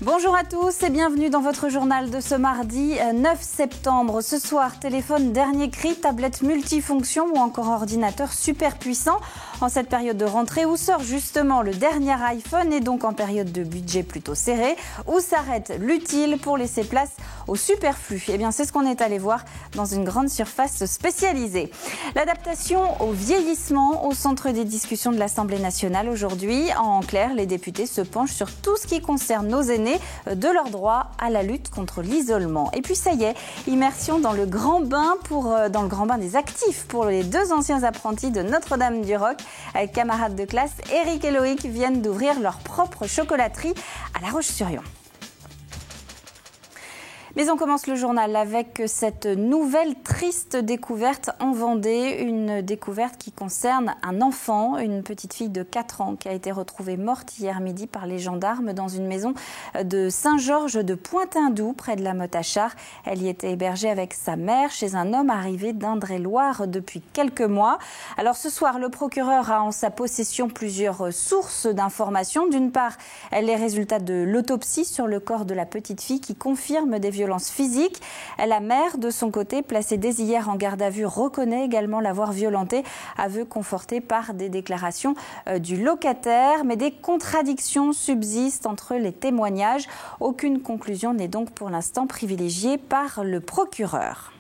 Bonjour à tous et bienvenue dans votre journal de ce mardi 9 septembre. Ce soir, téléphone dernier cri, tablette multifonction ou encore ordinateur super puissant. En cette période de rentrée où sort justement le dernier iPhone et donc en période de budget plutôt serré, où s'arrête l'utile pour laisser place au superflu. Eh bien, c'est ce qu'on est allé voir dans une grande surface spécialisée. L'adaptation au vieillissement au centre des discussions de l'Assemblée nationale aujourd'hui. En clair, les députés se penchent sur tout ce qui concerne nos aînés, de leur droit à la lutte contre l'isolement. Et puis ça y est, immersion dans le grand bain des actifs pour les deux anciens apprentis de Notre-Dame-du-Roc. Camarades de classe, Eric et Loïc viennent d'ouvrir leur propre chocolaterie à La Roche-sur-Yon. Mais on commence le journal avec cette nouvelle triste découverte en Vendée. Une découverte qui concerne un enfant, une petite fille de 4 ans qui a été retrouvée morte hier midi par les gendarmes dans une maison de Saint-Georges de Pointe-Indou, près de la Motte-à-Char. Elle y était hébergée avec sa mère chez un homme arrivé d'Indre-et-Loire depuis quelques mois. Alors ce soir, le procureur a en sa possession plusieurs sources d'informations. D'une part, les résultats de l'autopsie sur le corps de la petite fille qui confirment des violences physiques. La mère, de son côté, placée dès hier en garde à vue, reconnaît également l'avoir violentée, aveu conforté par des déclarations du locataire. Mais des contradictions subsistent entre les témoignages. Aucune conclusion n'est donc pour l'instant privilégiée par le procureur.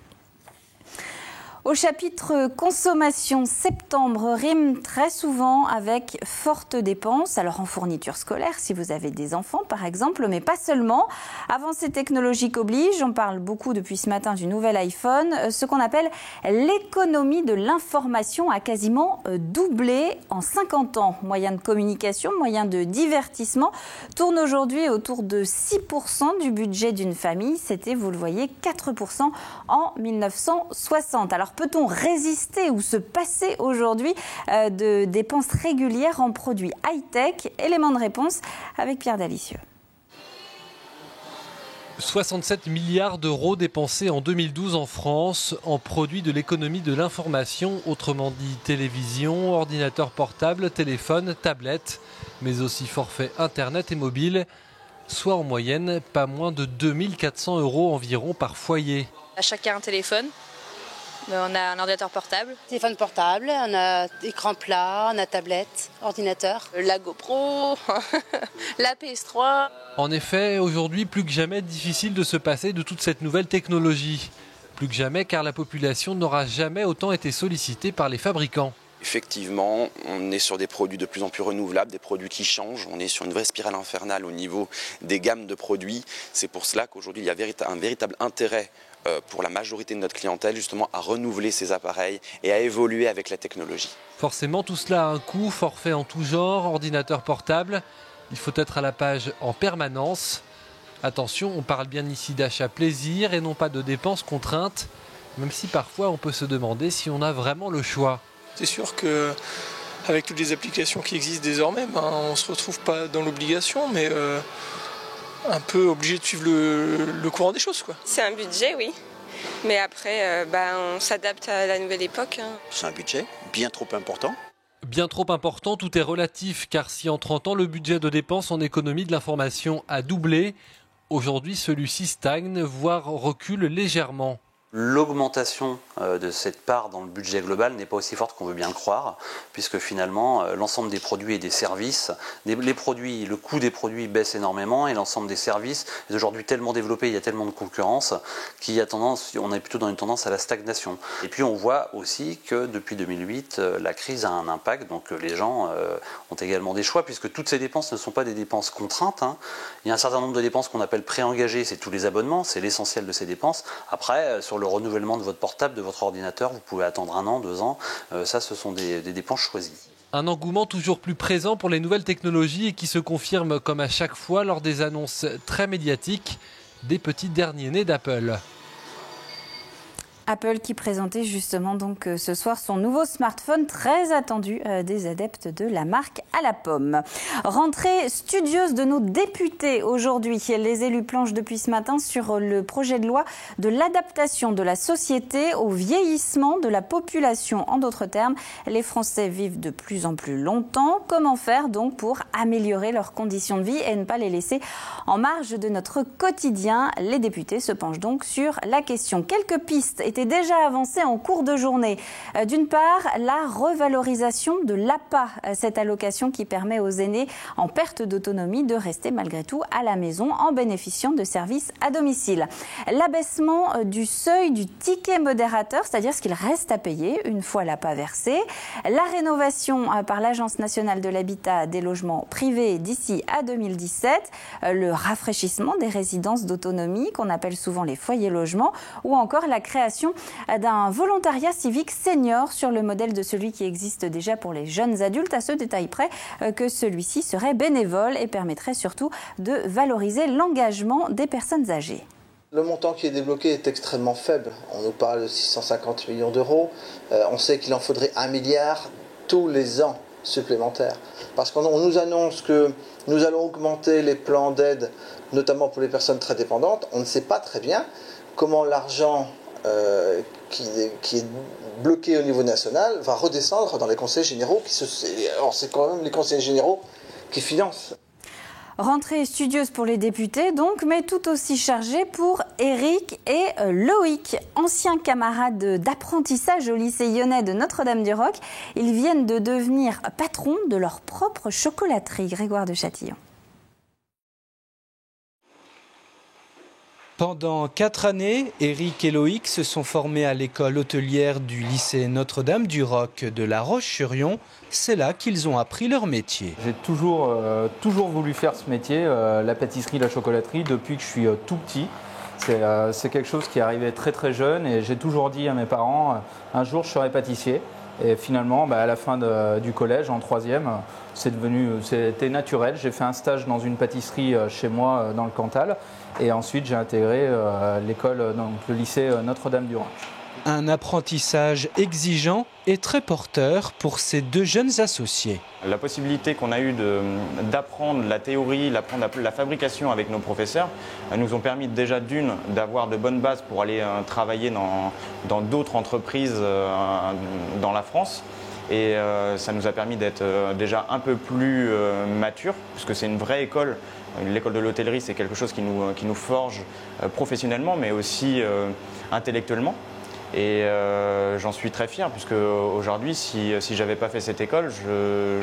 Au chapitre consommation, septembre rime très souvent avec fortes dépenses. Alors en fourniture scolaire, si vous avez des enfants par exemple, mais pas seulement. Avancées technologiques oblige, on parle beaucoup depuis ce matin du nouvel iPhone. Ce qu'on appelle l'économie de l'information a quasiment doublé en 50 ans. Moyens de communication, moyens de divertissement tournent aujourd'hui autour de 6% du budget d'une famille. C'était, vous le voyez, 4% en 1960. Alors peut-on résister ou se passer aujourd'hui de dépenses régulières en produits high-tech? Élément de réponse avec Pierre Dalicieux. 67 milliards d'euros dépensés en 2012 en France en produits de l'économie de l'information, autrement dit télévision, ordinateur portable, téléphone, tablette, mais aussi forfait internet et mobile, soit en moyenne pas moins de 2400 euros environ par foyer. À chacun un téléphone. On a un ordinateur portable. Téléphone portable, on a écran plat, on a tablette, ordinateur. La GoPro, la PS3. En effet, aujourd'hui, plus que jamais, difficile de se passer de toute cette nouvelle technologie. Plus que jamais, car la population n'aura jamais autant été sollicitée par les fabricants. Effectivement, on est sur des produits de plus en plus renouvelables, des produits qui changent. On est sur une vraie spirale infernale au niveau des gammes de produits. C'est pour cela qu'aujourd'hui, il y a un véritable intérêt pour la majorité de notre clientèle, justement, à renouveler ses appareils et à évoluer avec la technologie. Forcément, tout cela a un coût, forfait en tout genre, ordinateur portable. Il faut être à la page en permanence. Attention, on parle bien ici d'achat plaisir et non pas de dépenses contraintes, même si parfois on peut se demander si on a vraiment le choix. C'est sûr qu'avec toutes les applications qui existent désormais, on ne se retrouve pas dans l'obligation, mais un peu obligé de suivre le courant des choses, quoi. C'est un budget, oui. Mais après, on s'adapte à la nouvelle époque. C'est un budget bien trop important. Bien trop important, tout est relatif, car si en 30 ans le budget de dépenses en économie de l'information a doublé, aujourd'hui celui-ci stagne, voire recule légèrement. L'augmentation de cette part dans le budget global n'est pas aussi forte qu'on veut bien le croire, puisque finalement l'ensemble des produits et des services, le coût des produits baisse énormément et l'ensemble des services est aujourd'hui tellement développé, il y a tellement de concurrence on est plutôt dans une tendance à la stagnation. Et puis on voit aussi que depuis 2008, la crise a un impact, donc les gens ont également des choix, puisque toutes ces dépenses ne sont pas des dépenses contraintes. Il y a un certain nombre de dépenses qu'on appelle préengagées, c'est tous les abonnements, c'est l'essentiel de ces dépenses. Après, sur le renouvellement de votre portable, de votre ordinateur, vous pouvez attendre 1 an, 2 ans. Ça, ce sont des dépenses choisies. Un engouement toujours plus présent pour les nouvelles technologies et qui se confirme comme à chaque fois lors des annonces très médiatiques des petits derniers nés d'Apple. Apple qui présentait justement donc ce soir son nouveau smartphone très attendu des adeptes de la marque à la pomme. Rentrée studieuse de nos députés aujourd'hui. Les élus planchent depuis ce matin sur le projet de loi de l'adaptation de la société au vieillissement de la population. En d'autres termes, les Français vivent de plus en plus longtemps. Comment faire donc pour améliorer leurs conditions de vie et ne pas les laisser en marge de notre quotidien? Les députés se penchent donc sur la question. Quelques pistes étaient déjà avancées en cours de journée. D'une part, la revalorisation de l'APA, cette allocation qui permet aux aînés en perte d'autonomie de rester malgré tout à la maison en bénéficiant de services à domicile. L'abaissement du seuil du ticket modérateur, c'est-à-dire ce qu'il reste à payer une fois l'APA versée. La rénovation par l'Agence nationale de l'habitat des logements privés d'ici à 2017. Le rafraîchissement des résidences d'autonomie qu'on appelle souvent les foyers logements, ou encore la création d'un volontariat civique senior sur le modèle de celui qui existe déjà pour les jeunes adultes, à ce détail près que celui-ci serait bénévole et permettrait surtout de valoriser l'engagement des personnes âgées. Le montant qui est débloqué est extrêmement faible. On nous parle de 650 millions d'euros. On sait qu'il en faudrait 1 milliard tous les ans supplémentaires. Parce qu'on nous annonce que nous allons augmenter les plans d'aide, notamment pour les personnes très dépendantes. On ne sait pas très bien comment l'argent qui est bloqué au niveau national va redescendre dans les conseils généraux. Alors c'est quand même les conseils généraux qui financent. Rentrée studieuse pour les députés donc, mais tout aussi chargée pour Eric et Loïc, anciens camarades d'apprentissage au lycée lyonnais de Notre-Dame-du-Roc. Ils viennent de devenir patrons de leur propre chocolaterie. Grégoire de Châtillon. Pendant 4 années, Eric et Loïc se sont formés à l'école hôtelière du lycée Notre-Dame-du-Roc de La Roche-sur-Yon. C'est là qu'ils ont appris leur métier. J'ai toujours voulu faire ce métier, la pâtisserie, la chocolaterie, depuis que je suis tout petit. C'est quelque chose qui est arrivé très très jeune et j'ai toujours dit à mes parents, un jour je serai pâtissier. Et finalement, à la fin du collège, en 3e, c'était naturel. J'ai fait un stage dans une pâtisserie chez moi dans le Cantal. Et ensuite, j'ai intégré l'école, donc le lycée Notre-Dame-du-Roc. Un apprentissage exigeant et très porteur pour ces 2 jeunes associés. La possibilité qu'on a eue d'apprendre la théorie, d'apprendre la fabrication avec nos professeurs, nous ont permis déjà d'avoir de bonnes bases pour aller travailler dans d'autres entreprises dans la France. Et ça nous a permis d'être déjà un peu plus matures, puisque c'est une vraie école. L'école de l'hôtellerie, c'est quelque chose qui nous forge professionnellement, mais aussi intellectuellement. Et j'en suis très fier, puisque aujourd'hui, si j'avais pas fait cette école,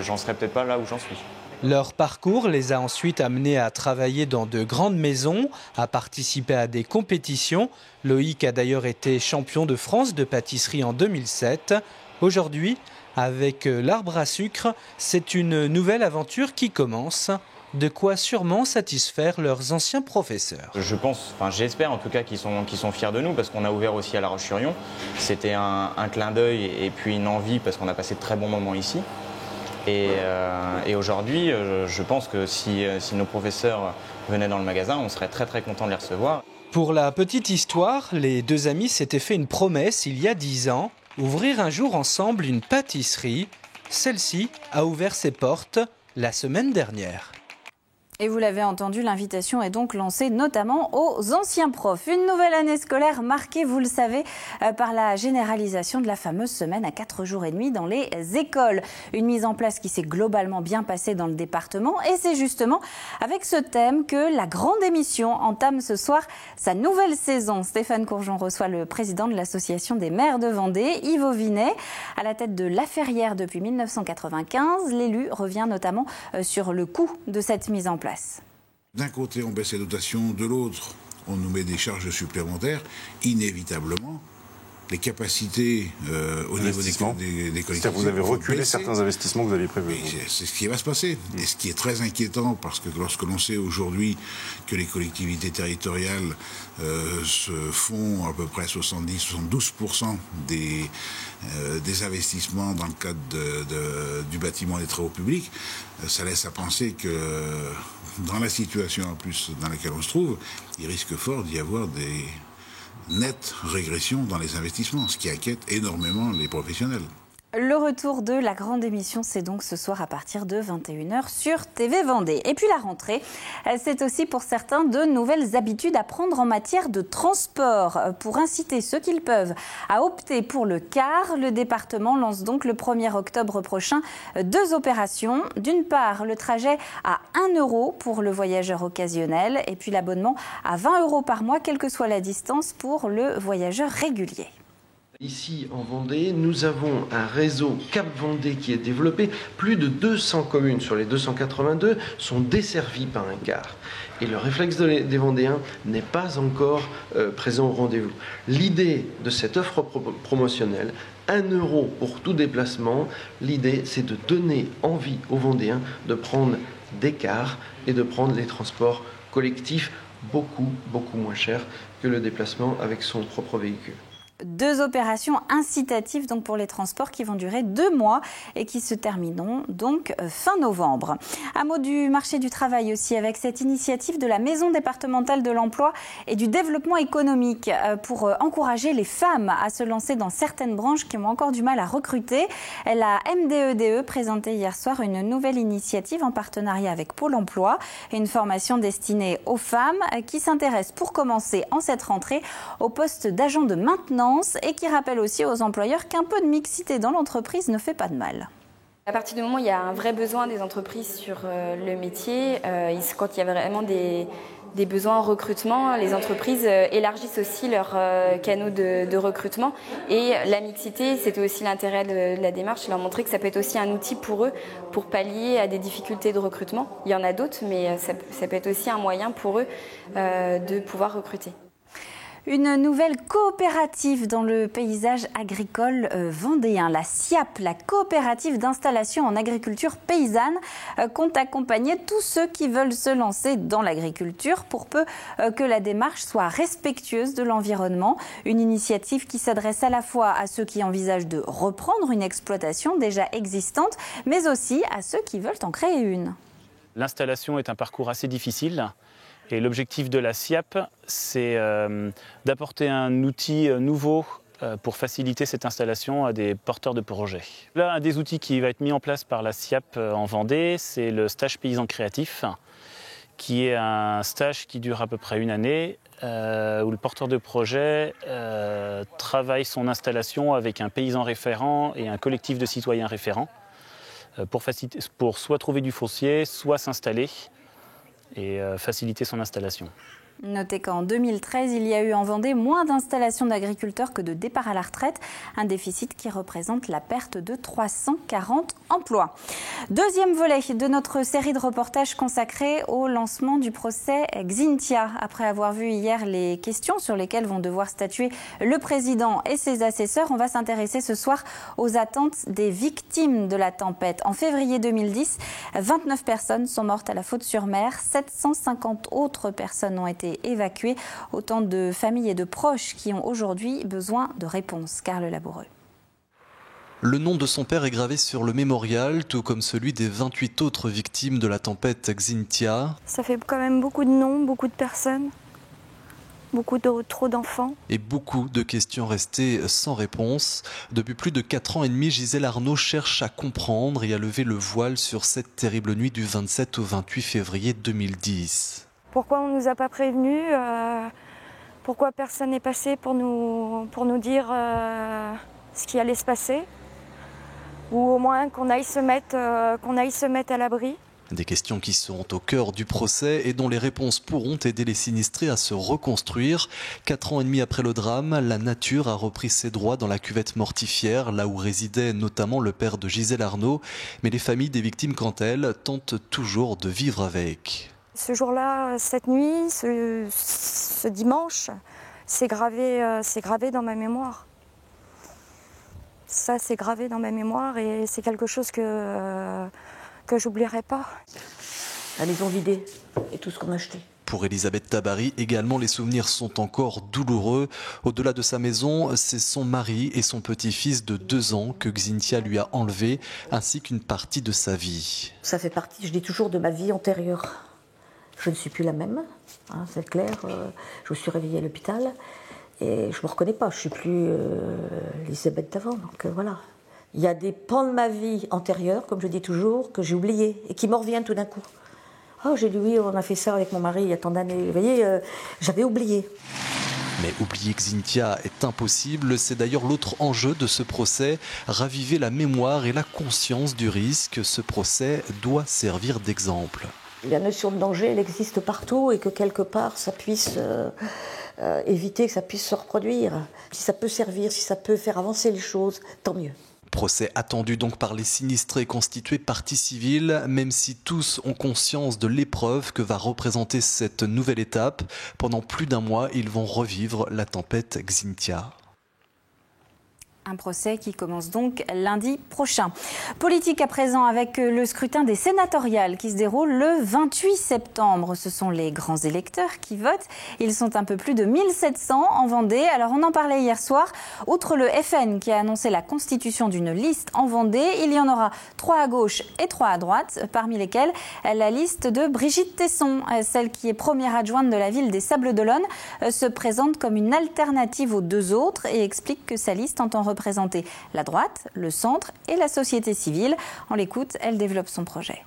j'en serais peut-être pas là où j'en suis. Leur parcours les a ensuite amenés à travailler dans de grandes maisons, à participer à des compétitions. Loïc a d'ailleurs été champion de France de pâtisserie en 2007. Aujourd'hui, avec l'arbre à sucre, c'est une nouvelle aventure qui commence. De quoi sûrement satisfaire leurs anciens professeurs. J'espère en tout cas qu'ils sont fiers de nous, parce qu'on a ouvert aussi à La Roche-sur-Yon. C'était un clin d'œil et puis une envie, parce qu'on a passé de très bons moments ici. Et aujourd'hui, je pense que si nos professeurs venaient dans le magasin, on serait très très contents de les recevoir. Pour la petite histoire, les 2 amis s'étaient fait une promesse il y a 10 ans, ouvrir un jour ensemble une pâtisserie. Celle-ci a ouvert ses portes la semaine dernière. Et vous l'avez entendu, l'invitation est donc lancée notamment aux anciens profs. Une nouvelle année scolaire marquée, vous le savez, par la généralisation de la fameuse semaine à 4 jours et demi dans les écoles. Une mise en place qui s'est globalement bien passée dans le département. Et c'est justement avec ce thème que la grande émission entame ce soir sa nouvelle saison. Stéphane Courjon reçoit le président de l'association des maires de Vendée, Yves Vinet. À la tête de La Ferrière depuis 1995, l'élu revient notamment sur le coût de cette mise en place. D'un côté, on baisse les dotations, de l'autre, on nous met des charges supplémentaires. Inévitablement, les capacités au niveau des collectivités. C'est-à-dire que vous avez reculé certains investissements que vous aviez prévus. C'est ce qui va se passer. Et ce qui est très inquiétant, parce que lorsque l'on sait aujourd'hui que les collectivités territoriales se font à peu près 70-72% des investissements dans le cadre du bâtiment des travaux publics, ça laisse à penser que dans la situation en plus dans laquelle on se trouve, il risque fort d'y avoir nette régression dans les investissements, ce qui inquiète énormément les professionnels. Le retour de la grande émission, c'est donc ce soir à partir de 21h sur TV Vendée. Et puis la rentrée, c'est aussi pour certains de nouvelles habitudes à prendre en matière de transport. Pour inciter ceux qui le peuvent à opter pour le car, le département lance donc le 1er octobre prochain 2 opérations. D'une part, le trajet à 1 € pour le voyageur occasionnel et puis l'abonnement à 20 € par mois, quelle que soit la distance pour le voyageur régulier. Ici, en Vendée, nous avons un réseau Cap Vendée qui est développé. Plus de 200 communes sur les 282 sont desservies par un car. Et le réflexe des Vendéens n'est pas encore présent au rendez-vous. L'idée de cette offre promotionnelle, 1 € pour tout déplacement, l'idée c'est de donner envie aux Vendéens de prendre des cars et de prendre les transports collectifs beaucoup moins chers que le déplacement avec son propre véhicule. 2 opérations incitatives donc pour les transports qui vont durer 2 mois et qui se termineront donc fin novembre. Un mot du marché du travail aussi avec cette initiative de la Maison départementale de l'emploi et du développement économique pour encourager les femmes à se lancer dans certaines branches qui ont encore du mal à recruter. La MDEDE présentait hier soir une nouvelle initiative en partenariat avec Pôle emploi et une formation destinée aux femmes qui s'intéressent pour commencer en cette rentrée au poste d'agent de maintenance et qui rappelle aussi aux employeurs qu'un peu de mixité dans l'entreprise ne fait pas de mal. À partir du moment où il y a un vrai besoin des entreprises sur le métier, quand il y a vraiment des besoins en recrutement, les entreprises élargissent aussi leurs canaux de recrutement. Et la mixité, c'était aussi l'intérêt de la démarche, leur montrer que ça peut être aussi un outil pour eux pour pallier à des difficultés de recrutement. Il y en a d'autres, mais ça peut être aussi un moyen pour eux de pouvoir recruter. Une nouvelle coopérative dans le paysage agricole vendéen, la SIAP, la coopérative d'installation en agriculture paysanne, compte accompagner tous ceux qui veulent se lancer dans l'agriculture pour peu que la démarche soit respectueuse de l'environnement. Une initiative qui s'adresse à la fois à ceux qui envisagent de reprendre une exploitation déjà existante, mais aussi à ceux qui veulent en créer une. L'installation est un parcours assez difficile. Et l'objectif de la SIAP, c'est d'apporter un outil nouveau pour faciliter cette installation à des porteurs de projets. Là, un des outils qui va être mis en place par la SIAP en Vendée, c'est le stage paysan créatif, qui est un stage qui dure à peu près 1 année, où le porteur de projet travaille son installation avec un paysan référent et un collectif de citoyens référents pour soit trouver du foncier, soit s'installer et faciliter son installation. Notez qu'en 2013, il y a eu en Vendée moins d'installations d'agriculteurs que de départs à la retraite, un déficit qui représente la perte de 340 emplois. Deuxième volet de notre série de reportages consacrés au lancement du procès Xynthia. Après avoir vu hier les questions sur lesquelles vont devoir statuer le président et ses assesseurs, on va s'intéresser ce soir aux attentes des victimes de la tempête. En février 2010, 29 personnes sont mortes à la Faute-sur-Mer, 750 autres personnes ont été évacués. Autant de familles et de proches qui ont aujourd'hui besoin de réponses. Carl Laboureux. Le nom de son père est gravé sur le mémorial, tout comme celui des 28 autres victimes de la tempête Xynthia. Ça fait quand même beaucoup de noms, beaucoup de personnes, trop d'enfants. Et beaucoup de questions restées sans réponse. Depuis plus de 4 ans et demi, Gisèle Arnaud cherche à comprendre et à lever le voile sur cette terrible nuit du 27 au 28 février 2010. Pourquoi on ne nous a pas prévenus Pourquoi personne n'est passé pour nous dire ce qui allait se passer? Ou au moins qu'on aille se mettre à l'abri. Des questions qui seront au cœur du procès et dont les réponses pourront aider les sinistrés à se reconstruire. 4 ans et demi après le drame, la nature a repris ses droits dans la cuvette mortifère, là où résidait notamment le père de Gisèle Arnaud. Mais les familles des victimes, quant à elles, tentent toujours de vivre avec. Ce jour-là, cette nuit, ce dimanche, c'est gravé dans ma mémoire. Ça, c'est gravé dans ma mémoire et c'est quelque chose que j'oublierai pas. La maison vidée et tout ce qu'on a acheté. Pour Elisabeth Tabary, également, les souvenirs sont encore douloureux. Au-delà de sa maison, c'est son mari et son petit-fils de 2 ans que Xynthia lui a enlevé, ainsi qu'une partie de sa vie. Ça fait partie, je dis toujours, de ma vie antérieure. Je ne suis plus la même, hein, c'est clair. Je me suis réveillée à l'hôpital Et je ne me reconnais pas, je ne suis plus l'Elisabeth d'avant, donc voilà. Il y a des pans de ma vie antérieure, comme je dis toujours, que j'ai oubliés et qui me reviennent tout d'un coup. Oh, j'ai dit oui, on a fait ça avec mon mari il y a tant d'années. Vous voyez, j'avais oublié. Mais oublier Xynthia est impossible, c'est d'ailleurs l'autre enjeu de ce procès, raviver la mémoire et la conscience du risque. Ce procès doit servir d'exemple. La notion de danger, elle existe partout et que quelque part, ça puisse éviter que ça puisse se reproduire. Si ça peut servir, si ça peut faire avancer les choses, tant mieux. Procès attendu donc par les sinistrés constitués partie civile, même si tous ont conscience de l'épreuve que va représenter cette nouvelle étape. Pendant plus d'un mois, ils vont revivre la tempête Xynthia. Un procès qui commence donc lundi prochain. Politique à présent avec le scrutin des sénatoriales qui se déroule le 28 septembre. Ce sont les grands électeurs qui votent. Ils sont un peu plus de 1700 en Vendée. Alors on en parlait hier soir. Outre le FN qui a annoncé la constitution d'une liste en Vendée, il y en aura 3 à gauche et 3 à droite, parmi lesquels la liste de Brigitte Tesson, celle qui est première adjointe de la ville des Sables-d'Olonne, se présente comme une alternative aux 2 autres et explique que sa liste entend représenter la droite, le centre et la société civile. On l'écoute, elle développe son projet.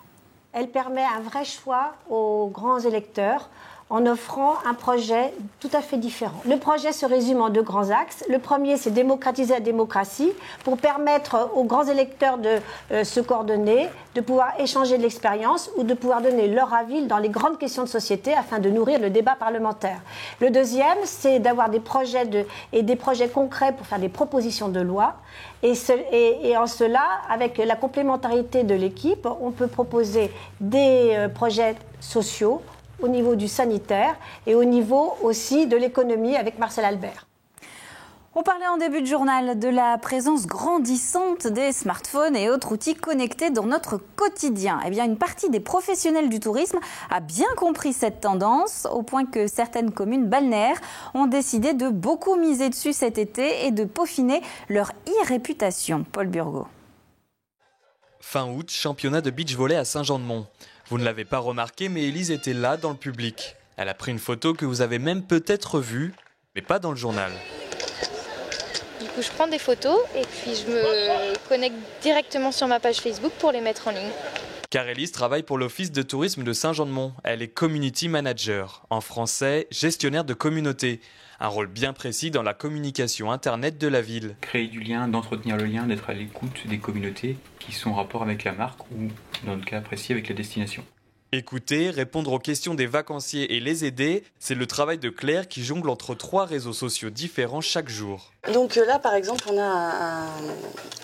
Elle permet un vrai choix aux grands électeurs en offrant un projet tout à fait différent. Le projet se résume en 2 grands axes. Le premier, c'est démocratiser la démocratie pour permettre aux grands électeurs de se coordonner, de pouvoir échanger de l'expérience ou de pouvoir donner leur avis dans les grandes questions de société afin de nourrir le débat parlementaire. Le deuxième, c'est d'avoir des projets des projets concrets pour faire des propositions de loi. Et en cela, avec la complémentarité de l'équipe, on peut proposer des projets sociaux au niveau du sanitaire et au niveau aussi de l'économie avec Marcel Albert. On parlait en début de journal de la présence grandissante des smartphones et autres outils connectés dans notre quotidien. Eh bien, une partie des professionnels du tourisme a bien compris cette tendance, au point que certaines communes balnéaires ont décidé de beaucoup miser dessus cet été et de peaufiner leur e-réputation. Paul Burgot. Fin août, championnat de beach volley à Saint-Jean-de-Mont. Vous ne l'avez pas remarqué, mais Élise était là dans le public. Elle a pris une photo que vous avez même peut-être vue, mais pas dans le journal. Du coup, je prends des photos et puis je me connecte directement sur ma page Facebook pour les mettre en ligne. Car Élise travaille pour l'Office de tourisme de Saint-Jean-de-Mont. Elle est community manager, en français gestionnaire de communauté. Un rôle bien précis dans la communication internet de la ville. Créer du lien, d'entretenir le lien, d'être à l'écoute des communautés qui sont en rapport avec la marque ou, dans le cas précis, avec la destination. Écouter, répondre aux questions des vacanciers et les aider, c'est le travail de Claire qui jongle entre 3 réseaux sociaux différents chaque jour. Donc là, par exemple, on a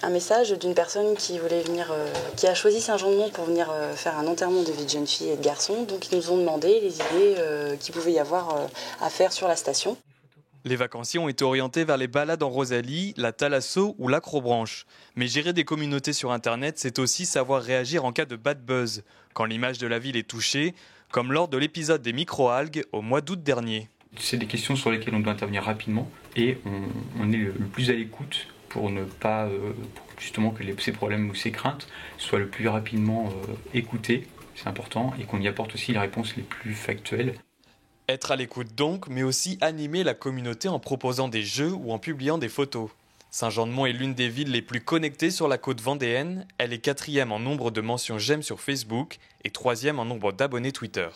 un message d'une personne qui voulait venir, qui a choisi Saint-Jean-de-Mont pour venir faire un enterrement de vie de jeune fille et de garçon. Donc ils nous ont demandé les idées qu'il pouvait y avoir à faire sur la station. Les vacanciers ont été orientés vers les balades en Rosalie, la Thalasso ou l'Acrobranche. Mais gérer des communautés sur Internet, c'est aussi savoir réagir en cas de bad buzz, quand l'image de la ville est touchée, comme lors de l'épisode des microalgues au mois d'août dernier. C'est des questions sur lesquelles on doit intervenir rapidement et on est le plus à l'écoute pour ne pas, pour justement que ces problèmes ou ces craintes soient le plus rapidement écoutés, c'est important, et qu'on y apporte aussi les réponses les plus factuelles. Être à l'écoute donc, mais aussi animer la communauté en proposant des jeux ou en publiant des photos. Saint-Jean-de-Mont est l'une des villes les plus connectées sur la côte vendéenne. Elle est 4e en nombre de mentions j'aime sur Facebook et 3e en nombre d'abonnés Twitter.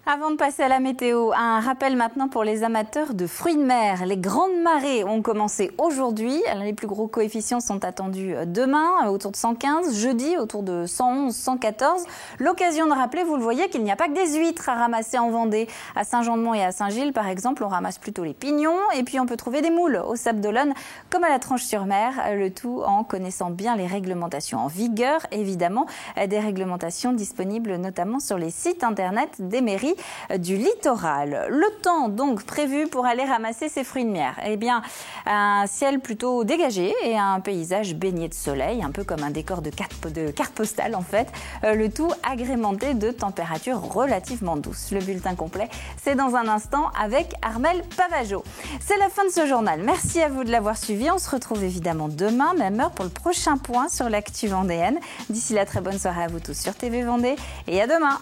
Avant de passer à la météo, un rappel maintenant pour les amateurs de fruits de mer. Les grandes marées ont commencé aujourd'hui. Les plus gros coefficients sont attendus demain, autour de 115, jeudi, autour de 111, 114. L'occasion de rappeler, vous le voyez, qu'il n'y a pas que des huîtres à ramasser en Vendée. À Saint-Jean-de-Mont et à Saint-Gilles, par exemple, on ramasse plutôt les pignons. Et puis on peut trouver des moules aux Sables-d'Olonne, comme à la Tranche-sur-Mer. Le tout en connaissant bien les réglementations en vigueur, évidemment. Des réglementations disponibles notamment sur les sites internet des mairies du littoral. Le temps donc prévu pour aller ramasser ces fruits de mer. Eh bien, un ciel plutôt dégagé et un paysage baigné de soleil, un peu comme un décor de carte postale en fait. Le tout agrémenté de températures relativement douces. Le bulletin complet, c'est dans un instant avec Armelle Pavageau. C'est la fin de ce journal. Merci à vous de l'avoir suivi. On se retrouve évidemment demain, même heure, pour le prochain point sur l'actu vendéenne. D'ici là, très bonne soirée à vous tous sur TV Vendée et à demain.